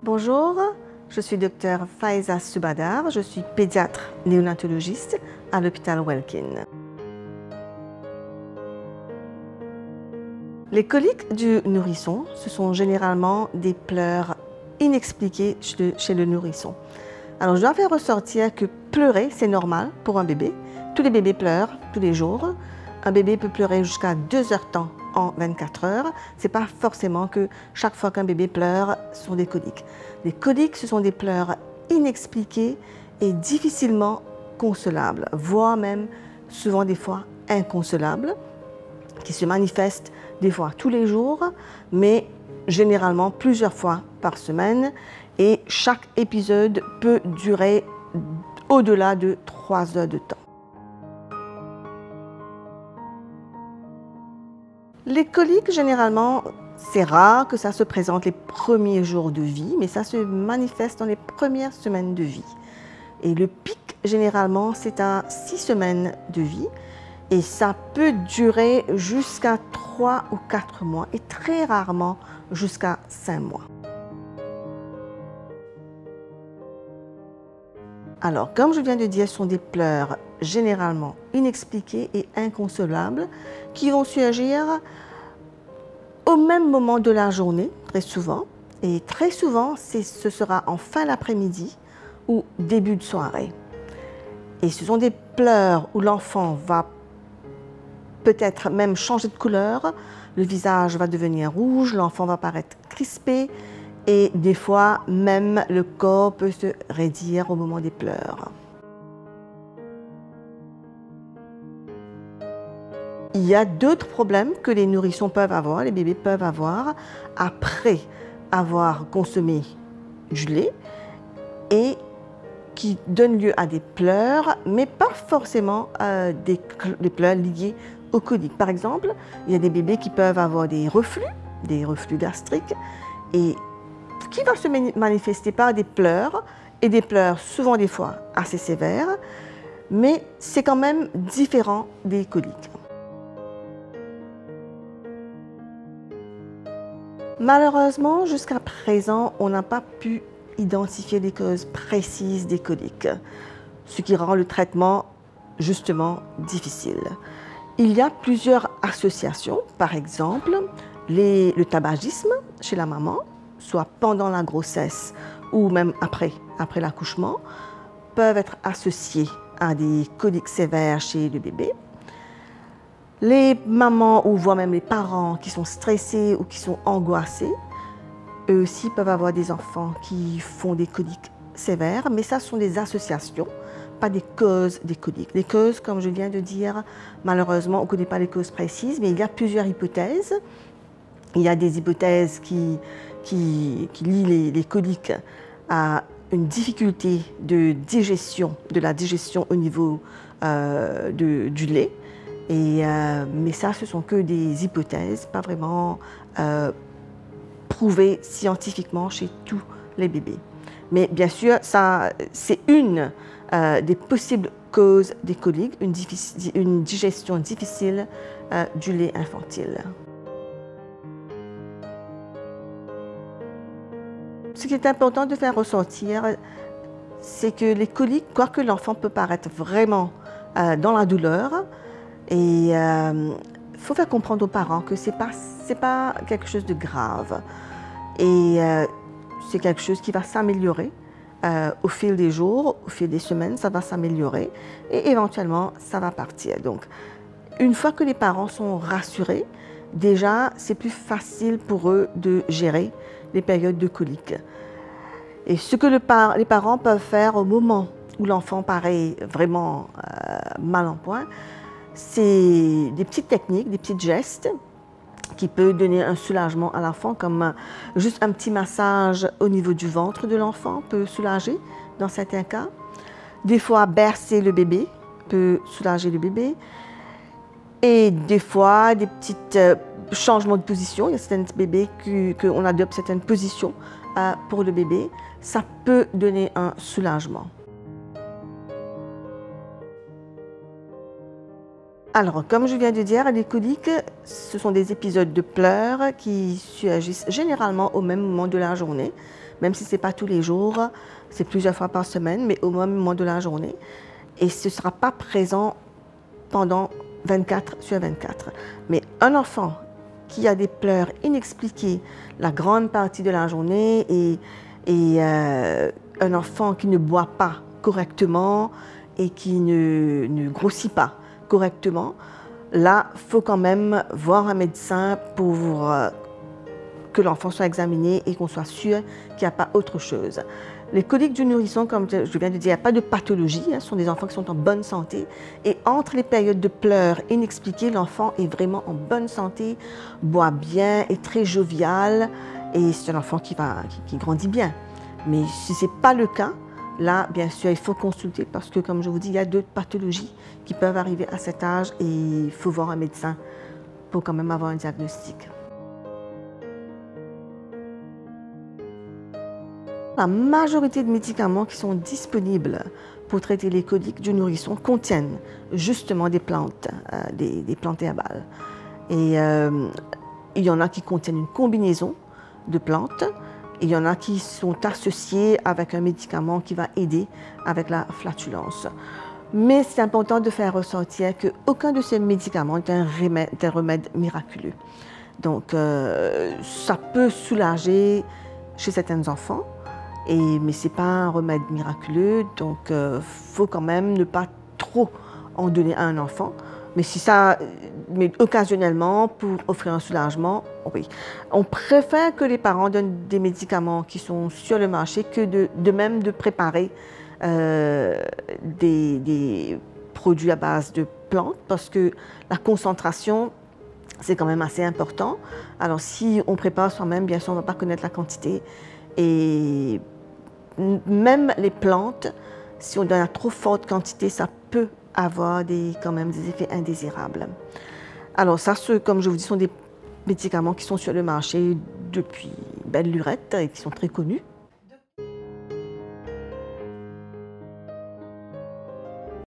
Bonjour, je suis Dr Faiza Subadar, je suis pédiatre néonatologiste à l'hôpital Welkin. Les coliques du nourrisson, ce sont généralement des pleurs inexpliqués chez le nourrisson. Alors je dois faire ressortir que pleurer, c'est normal pour un bébé. Tous les bébés pleurent tous les jours. Un bébé peut pleurer jusqu'à 2 heures de temps en 24 heures. Ce n'est pas forcément que chaque fois qu'un bébé pleure, ce sont des coliques. Les coliques, ce sont des pleurs inexpliqués et difficilement consolables, voire même souvent des fois inconsolables, qui se manifestent des fois tous les jours, mais généralement plusieurs fois par semaine. Et chaque épisode peut durer au-delà de 3 heures de temps. Les coliques, généralement, c'est rare que ça se présente les premiers jours de vie, mais ça se manifeste dans les premières semaines de vie. Et le pic, généralement, c'est à 6 semaines de vie. Et ça peut durer jusqu'à 3 ou 4 mois et très rarement jusqu'à 5 mois. Alors, comme je viens de dire, ce sont des pleurs généralement inexpliquées et inconsolables qui vont surgir au même moment de la journée, très souvent. Et très souvent, ce sera en fin d'après-midi ou début de soirée. Et ce sont des pleurs où l'enfant va peut-être même changer de couleur, le visage va devenir rouge, l'enfant va paraître crispé et des fois même le corps peut se raidir au moment des pleurs. Il y a d'autres problèmes que les nourrissons peuvent avoir, les bébés peuvent avoir après avoir consommé du lait et qui donnent lieu à des pleurs, mais pas forcément des pleurs liés aux coliques. Par exemple, il y a des bébés qui peuvent avoir des reflux gastriques, et qui vont se manifester par des pleurs, et des pleurs souvent des fois assez sévères, mais c'est quand même différent des coliques. Malheureusement, jusqu'à présent, on n'a pas pu identifier les causes précises des coliques, ce qui rend le traitement justement difficile. Il y a plusieurs associations, par exemple le tabagisme chez la maman, soit pendant la grossesse ou même après l'accouchement, peuvent être associés à des coliques sévères chez le bébé. Les mamans ou voire même les parents qui sont stressés ou qui sont angoissés, eux aussi peuvent avoir des enfants qui font des coliques sévères, mais ça sont des associations, pas des causes des coliques. Les causes, comme je viens de dire, malheureusement, on ne connaît pas les causes précises, mais il y a plusieurs hypothèses. Il y a des hypothèses qui lient les coliques à une difficulté de la digestion au niveau du lait. Mais ça, ce sont que des hypothèses, pas vraiment prouvées scientifiquement chez tous les bébés. Mais bien sûr, c'est une des possibles causes des coliques, une digestion difficile du lait infantile. Ce qui est important de faire ressortir, c'est que les coliques, quoique l'enfant peut paraître vraiment dans la douleur, et il faut faire comprendre aux parents que ce n'est pas quelque chose de grave. Et c'est quelque chose qui va s'améliorer au fil des jours, au fil des semaines, ça va s'améliorer et éventuellement, ça va partir. Donc, une fois que les parents sont rassurés, déjà, c'est plus facile pour eux de gérer les périodes de coliques. Et ce que les parents peuvent faire au moment où l'enfant paraît vraiment mal en point, c'est des petites techniques, des petits gestes qui peuvent donner un soulagement à l'enfant, comme juste un petit massage au niveau du ventre de l'enfant peut soulager dans certains cas. Des fois, bercer le bébé peut soulager le bébé. Et des fois, des petits changements de position. Il y a certains bébés qu'on adopte certaines positions pour le bébé. Ça peut donner un soulagement. Alors, comme je viens de dire, les coliques, ce sont des épisodes de pleurs qui surgissent généralement au même moment de la journée, même si ce n'est pas tous les jours, c'est plusieurs fois par semaine, mais au même moment de la journée. Et ce ne sera pas présent pendant 24/24. Mais un enfant qui a des pleurs inexpliquées la grande partie de la journée et un enfant qui ne boit pas correctement et qui ne grossit pas correctement, là, il faut quand même voir un médecin pour que l'enfant soit examiné et qu'on soit sûr qu'il n'y a pas autre chose. Les coliques du nourrisson, comme je viens de dire, il n'y a pas de pathologie, ce sont des enfants qui sont en bonne santé. Et entre les périodes de pleurs inexpliquées, l'enfant est vraiment en bonne santé, boit bien, est très jovial et c'est un enfant qui grandit bien. Mais si ce n'est pas le cas, là, bien sûr, il faut consulter parce que, comme je vous dis, il y a d'autres pathologies qui peuvent arriver à cet âge et il faut voir un médecin pour quand même avoir un diagnostic. La majorité de médicaments qui sont disponibles pour traiter les coliques du nourrisson contiennent justement des plantes, des plantes herbales. Et il y en a qui contiennent une combinaison de plantes. Il y en a qui sont associés avec un médicament qui va aider avec la flatulence. Mais c'est important de faire ressortir qu'aucun de ces médicaments est un remède miraculeux. Donc, ça peut soulager chez certains enfants, mais ce n'est pas un remède miraculeux. Donc, il faut quand même ne pas trop en donner à un enfant. Mais occasionnellement, pour offrir un soulagement, oui. On préfère que les parents donnent des médicaments qui sont sur le marché que de même de préparer des produits à base de plantes parce que la concentration, c'est quand même assez important. Alors, si on prépare soi-même, bien sûr, on ne va pas connaître la quantité. Et même les plantes, si on donne à trop forte quantité, ça peut avoir quand même des effets indésirables. Alors ça, comme je vous dis, sont des médicaments qui sont sur le marché depuis belle lurette et qui sont très connus.